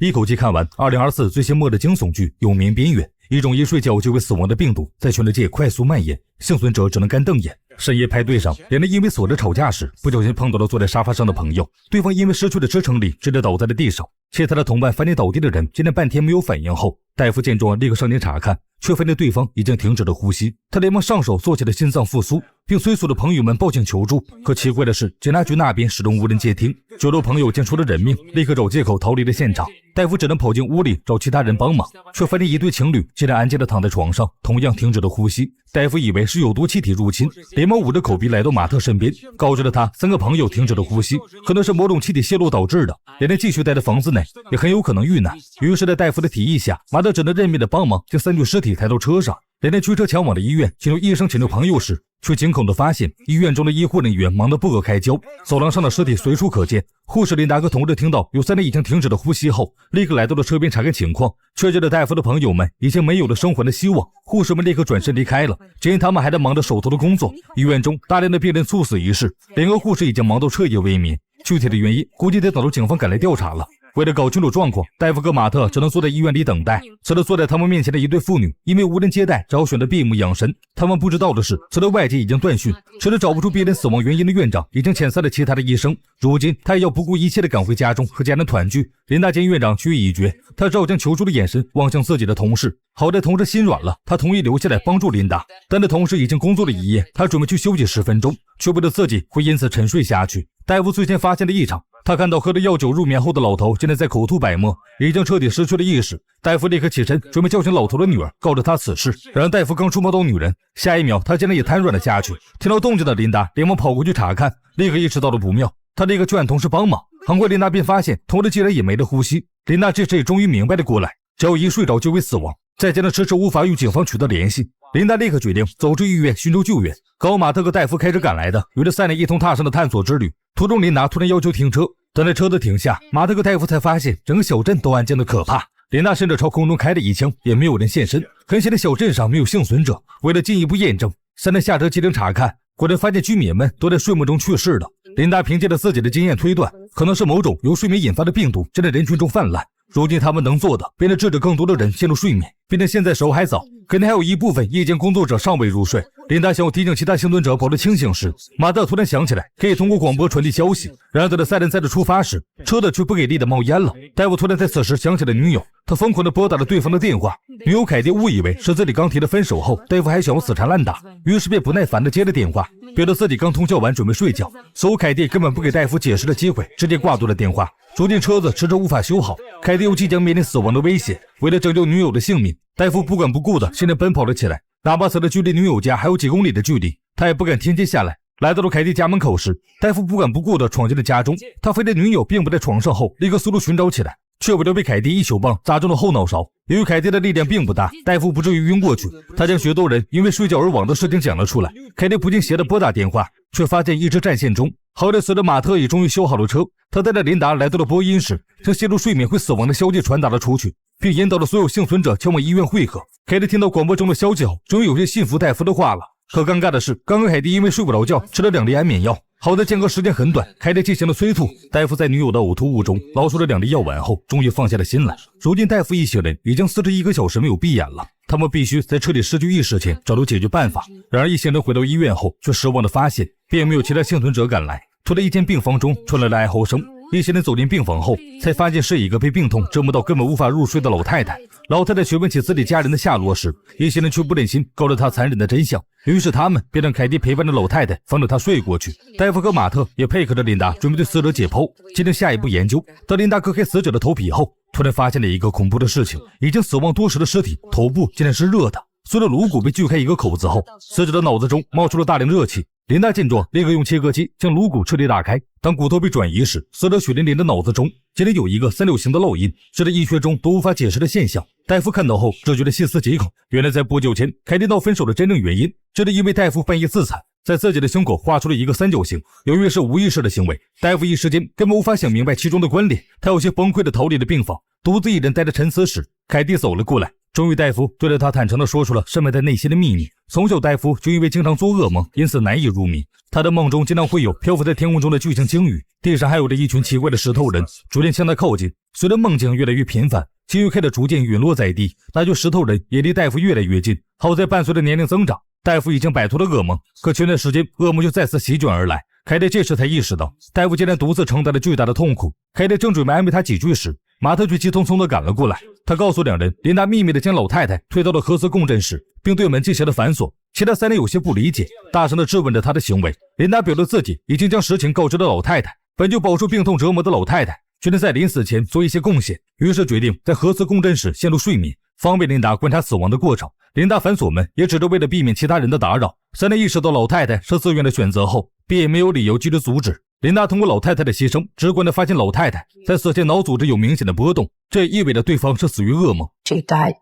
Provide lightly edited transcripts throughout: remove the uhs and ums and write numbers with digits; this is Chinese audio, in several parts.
一口气看完2024最新末日惊悚剧《永眠边缘》，一种一睡觉就会死亡的病毒在全世界快速蔓延，幸存者只能干瞪眼。深夜派对上，两人因为锁着吵架时不小心碰到了坐在沙发上的朋友，对方因为失去了支撑力直接倒在了地上，其他的同伴发现倒地的人竟然半天没有反应后，大夫见状立刻上前查看，却发现对方已经停止了呼吸，他连忙上手做起了心脏复苏，并催促着朋友们报警求助。可奇怪的是，警察局那边始终无人接听，酒肉朋友见出了人命，立刻找借口逃离了现场。大夫只能跑进屋里找其他人帮忙，却发现一对情侣竟然安静地躺在床上，同样停止了呼吸。大夫以为是有毒气体入侵，连忙捂着口鼻来到马特身边，告知了他3个朋友停止了呼吸，可能是某种气体泄露导致的，两人继续待在房子内也很有可能遇难。于是在大夫的提议下，马特只能认命的帮忙将3具尸体抬到车上。两人驱车前往了医院，进入医生请求朋友时，却惊恐地发现医院中的医护人员忙得不可开交，走廊上的尸体随处可见。护士琳达和同志听到有3人已经停止了呼吸后，立刻来到了车边查看情况，确认了大夫的朋友们已经没有了生还的希望。护士们立刻转身离开了，只因他们还在忙着手头的工作。医院中大量的病人猝死一事，联合护士已经忙到彻夜未眠，具体的原因估计得等到警方赶来调查了。为了搞清楚状况，大夫和马特只能坐在医院里等待。此时坐在他们面前的一对父女因为无人接待，只好选择闭目养神。他们不知道的是，此时外界已经断讯，除了找不出别人死亡原因的院长已经遣散了其他的医生，如今他也要不顾一切地赶回家中和家人团聚。琳达见院长去意已决，他只好将求助的眼神望向自己的同事。好在同事心软了，他同意留下来帮助琳达，但那同事已经工作了一夜，他准备去休息10分钟，却为了自己会因此沉睡下去。大夫最先发现了异常，他看到喝了药酒入眠后的老头竟然在口吐白沫，已经彻底失去了意识。大夫立刻起身准备叫醒老头的女儿，告知他此事。然而大夫刚触摸到女人，下一秒他竟然也瘫软了下去。听到动静的琳达连忙跑过去查看，立刻意识到了不妙，他立刻劝同事帮忙。很快琳达便发现同事竟然也没了呼吸。琳达这时也终于明白了过来，只要一睡着就会死亡，再加上迟迟无法与警方取得联系，琳达立刻决定走至医院寻求救援。高马特和戴夫开车赶来的，与这3人一同踏上了探索之旅。途中琳达突然要求停车，等待车子停下，马特和戴夫才发现整个小镇都安静的可怕。琳达甚至朝空中开了一枪，也没有人现身，很显然小镇上没有幸存者。为了进一步验证，3人下车进行查看，果然发现居民们都在睡梦中去世了。琳达凭借着自己的经验推断，可能是某种由睡眠引发的病毒正在人群中泛滥。如今他们能做的便是制止更多的人陷入睡眠，毕竟现在时候还早，肯定还有一部分夜间工作者尚未入睡。琳达想要提醒其他幸存者保持清醒时，马特突然想起来可以通过广播传递消息。然而等到3人再次出发时，车子却不给力的冒烟了。戴夫突然在此时想起了女友，他疯狂地拨打了对方的电话。女友凯蒂误以为是自己刚提了分手后，戴夫还想要死缠烂打，于是便不耐烦地接了电话，表示自己刚通宵完准备睡觉。所以凯蒂根本不给戴夫解释的机会，直接挂断了电话。如今车子迟迟无法修好，凯蒂又即将面临死亡的威胁，为了拯救女友的性命，戴夫不管不顾的现在奔跑了起来，哪怕此时距离女友家还有几公里的距离，他也不敢停歇下来。来到了凯蒂家门口时，戴夫不管不顾的闯进了家中，他发现女友并不在床上后，立刻四处寻找起来，却不料被凯蒂一球棒砸中了后脑勺。由于凯蒂的力量并不大，戴夫不至于晕过去，他将许多人因为睡觉而亡的事情讲了出来。凯蒂不禁斜着拨打电话，却发现一直占线中。好在随着马特也终于修好了车，他带着琳达来到了播音室，将陷入睡眠会死亡的消息传达了出去，并引导了所有幸存者前往医院会合。凯蒂听到广播中的消息后，终于有些信服戴夫的话了。可尴尬的是，刚刚凯蒂因为睡不着觉，吃了2粒安眠药。好在间隔时间很短，凯蒂进行了催吐。戴夫在女友的呕吐物中捞出了2粒药丸后，终于放下了心来。如今戴夫一行人已经41个小时没有闭眼了，他们必须在彻底失去意识前找到解决办法。然而一行人回到医院后，却失望地发现并没有其他幸存者赶来。突然一间病房中传来了哀嚎声，一行人走进病房后，才发现是一个被病痛折磨到根本无法入睡的老太太。老太太询问起自己家人的下落时，一行人却不忍心告诉她残忍的真相，于是他们便让凯蒂陪伴着老太太，防止她睡过去。戴夫和马特也配合着琳达，准备对死者解剖，进行下一步研究。当琳达割开死者的头皮后，突然发现了一个恐怖的事情，已经死亡多时的尸体头部竟然是热的。随着颅骨被锯开一个口子后，死者的脑子中冒出了大量热气。琳达见状，立刻用切割机将颅骨彻底打开。当骨头被转移时，死者血淋淋的脑子中竟然有一个3角形的烙印，这是医学中都无法解释的现象。戴夫看到后，只觉得细思极恐。原来在不久前，凯蒂闹分手的真正原因，这是因为戴夫半夜自残，在自己的胸口画出了一个3角形。由于是无意识的行为，戴夫一时间根本无法想明白其中的关联，他有些崩溃的逃离了病房，独自一人待着沉思时，凯蒂走了过来。终于戴夫对着他坦诚地说出了深埋在内心的秘密，从小戴夫就因为经常做噩梦，因此难以入眠。他的梦中经常会有漂浮在天空中的巨型鲸鱼，地上还有着一群奇怪的石头人，逐渐向他靠近。随着梦境越来越频繁，鲸鱼开始逐渐陨落在地，那群石头人也离戴夫越来越近。好在伴随着年龄增长，戴夫已经摆脱了噩梦，可前段时间噩梦就再次席卷而来。凯蒂这时才意识到，戴夫竟然独自承担了巨大的痛苦。凯蒂正准备安慰他几句时，马特却急匆匆地赶了过来。他告诉两人，琳达秘密地将老太太推到了核磁共振室，并对门进行了反锁。其他三人有些不理解，大声地质问着他的行为。琳达表示自己已经将实情告知了老太太，本就饱受病痛折磨的老太太决定在临死前做一些贡献，于是决定在核磁共振室陷入睡眠，方便琳达观察死亡的过程。琳达反锁门也只是为了避免其他人的打扰。三人意识到老太太是自愿的选择后，便也没有理由继续阻止。琳达通过老太太的牺牲，直观地发现老太太在死前脑组织有明显的波动，这也意味着对方是死于噩梦。 She died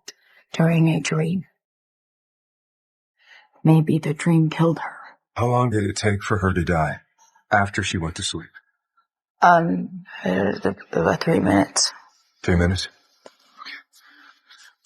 during a dream. Maybe the dream killed her. How long did it take for her to die after she went to sleep? About 3 minutes. 3 minutes?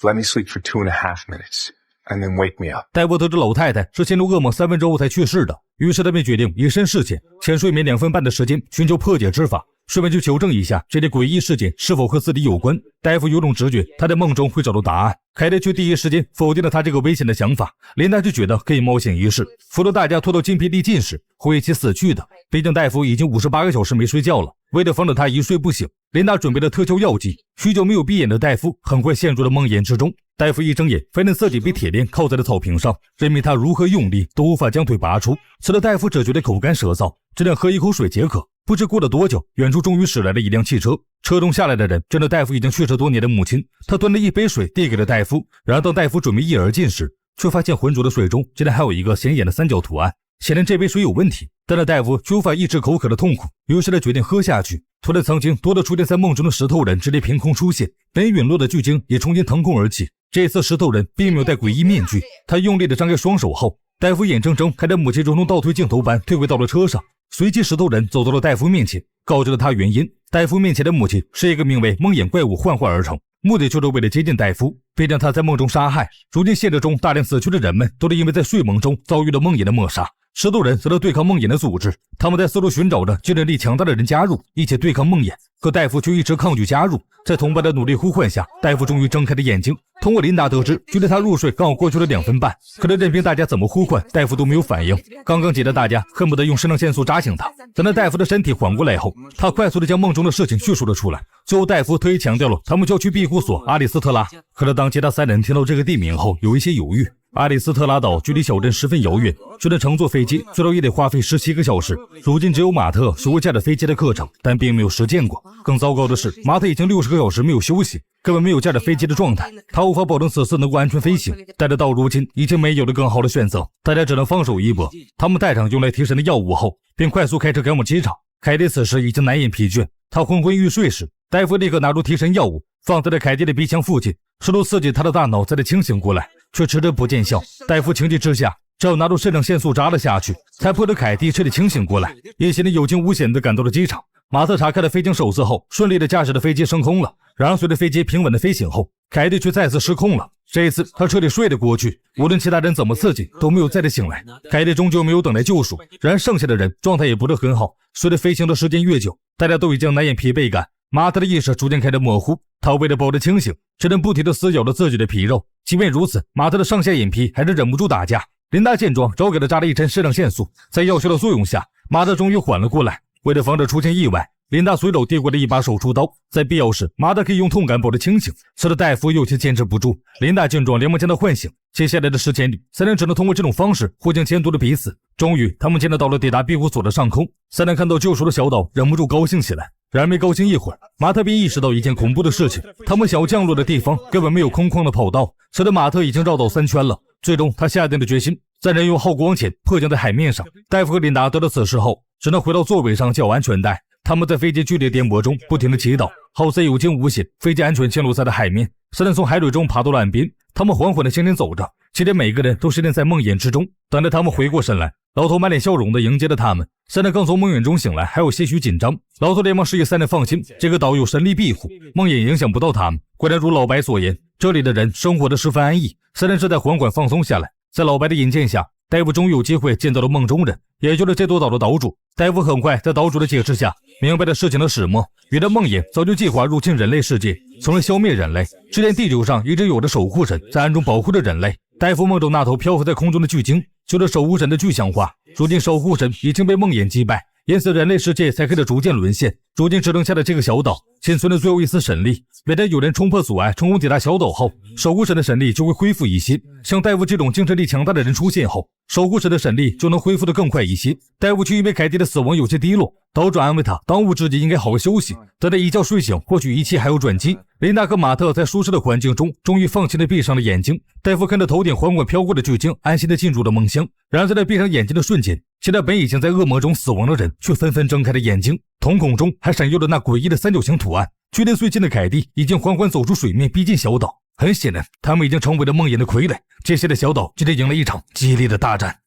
Let me sleep for 2.5 minutes, and then wake me up. 戴夫得知老太太是陷入噩梦3分钟后才去世的，于是他便决定以身试险，前睡眠2分半的时间，寻求破解之法，顺便去求证一下这类诡异事件是否和自己有关。戴夫有种直觉，他在梦中会找到答案。凯蒂却第一时间否定了他这个危险的想法。琳达就觉得可以冒险一试，否则大家拖到精疲力尽时会一起死去的。毕竟戴夫已经58个小时没睡觉了，为了防止他一睡不醒，琳达准备了特效药剂。许久没有闭眼的戴夫很快陷入了梦魇之中。戴夫一睁眼，发现自己被铁链铐在了草坪上，任凭他如何用力都无法将腿拔出。此时戴夫只觉得口干舌燥，只想喝一口水解渴。不知过了多久，远处终于驶来了一辆汽车，车中下来的人正是戴夫已经去世多年的母亲。他端着一杯水递给了戴夫，然而当戴夫准备一而尽时，却发现浑浊的水中竟然还有一个显眼的三角图案，显然这杯水有问题。但是戴夫却无法抑制口渴的痛苦，于是他决定喝下去。突然曾经多次出现在梦中的石头人直接凭空出现，本陨落的巨鲸也重新腾空而起。这次石头人并没有戴诡异面具，他用力地张开双手后，戴夫眼睁睁看着母亲如同倒退镜头般退回到了车上。随即石头人走到了戴夫面前，告知了他原因。戴夫面前的母亲是一个名为梦魇怪物幻化而成，目的就是为了接近戴夫，并将他在梦中杀害。如今现实中大量死去的人们都是因为在睡梦中遭遇了梦魇的抹杀。石头人则是对抗梦魇的组织，他们在四处寻找着精神力强大的人加入，一起对抗梦魇。可戴夫却一直抗拒加入。在同伴的努力呼唤下，戴夫终于睁开了眼睛。通过琳达得知，距离他入睡刚好过去了2分半，可是任凭大家怎么呼唤，戴夫都没有反应。刚刚急的大家恨不得用肾上腺素扎醒他。等到戴夫的身体缓过来后，他快速地将梦中的事情叙述了出来。最后戴夫特意强调了他们就要去庇护所阿里斯特拉。可是当其他3人听到这个地名后，有一些犹豫。阿里斯特拉岛距离小镇十分遥远，就算乘坐飞机最少也得花费17个小时。如今只有马特学会驾驶飞机的课程，但并没有实践过。更糟糕的是，马特已经60个小时没有休息，根本没有驾驶飞机的状态，他无法保证此次能够安全飞行。但是到如今已经没有了更好的选择，大家只能放手一搏。他们带上用来提神的药物后，便快速开车赶往机场。凯蒂此时已经难掩疲倦，他昏昏欲睡时，戴夫立刻拿出提神药物放在了凯蒂的鼻腔附近，试图刺激他的大脑再次清醒过来，却迟迟不见效。戴夫情急之下只好拿出肾上腺素扎了下去，才迫使凯蒂彻底清醒过来。一行人有惊无险地赶到了机场。马特查看了飞行手册后，顺利地驾驶着飞机升空了。然而随着飞机平稳的飞行后，凯蒂却再次失控了。这一次他彻底睡了过去，无论其他人怎么刺激都没有再次醒来。凯蒂终究没有等来救赎，然而剩下的人状态也不是很好。随着飞行的时间越久，大家都已经难掩疲惫感，马特的意识逐渐开始模糊。他为了保持清醒，只能不停地撕咬着自己的皮肉。即便如此，马特的上下眼皮还是忍不住打架。琳达见状，找给他扎了一针肾上腺素，在药效的作用下，马特终于缓了过来。为了防止出现意外，琳达随手递过了一把手术刀，在必要时，马特可以用痛感保持清醒。此时戴夫有些坚持不住，琳达见状连忙将他唤醒。接下来的10天里，3人只能通过这种方式互相监督着彼此。终于，他们见到了抵达庇护所的上空，3人看到救赎的小岛，忍不住高兴起来。然而没高兴一会儿，马特便意识到一件恐怖的事情，他们想要降落的地方根本没有空旷的跑道，使得马特已经绕道3圈了。最终他下定了决心，在人用耗光前迫降在海面上。戴夫和琳达得到此事后，只能回到座位上系好安全带。他们在飞机剧烈颠簸中不停地祈祷，好在有惊无险，飞机安全降落在了海面。3人从海水中爬到了岸边，他们缓缓地向前走着，期间每个人都沉浸在梦魇之中。等待他们回过神来，老头满脸笑容地迎接了他们。3人刚从梦魇中醒来，还有些许紧张。老头连忙示意3人放心，这个岛有神力庇护，梦魇影响不到他们。果然如老白所言，这里的人生活得十分安逸。3人这才缓缓放松下来。在老白的引荐下，戴夫终于有机会见到了梦中人，也就是这座岛的岛主。戴夫很快在岛主的解释下明白了事情的始末，原来梦魇早就计划入侵人类世界，从而消灭人类。之前地球上一直有着守护神在暗中保护着人类。戴夫梦中那头漂浮在空中的巨鲸就是守护神的具象化，如今守护神已经被梦魇击败，因此人类世界才开始逐渐沦陷。如今只剩下的这个小岛仅存的最后一丝神力，每当有人冲破阻碍成功抵达小岛后，守护神的神力就会恢复一些。像戴夫这种精神力强大的人出现后，守护神的神力就能恢复得更快一些。戴夫却因为凯蒂的死亡有些低落，岛主安慰他当务之急应该好好休息，等他一觉睡醒，或许一切还有转机。琳达和马特在舒适的环境中终于放心地闭上了眼睛。戴夫看着头顶缓缓飘过的巨鲸，安心地进入了梦乡。然而在他闭上眼睛的瞬间，现在本已经在恶魔中死亡的人却纷纷睁开了眼睛，瞳孔中还闪耀着那诡异的三角形图案。距离最近的凯蒂已经缓缓走出水面，逼近小岛。很显然他们已经成为了梦魇的傀儡，接下来小岛就得迎来一场激烈的大战。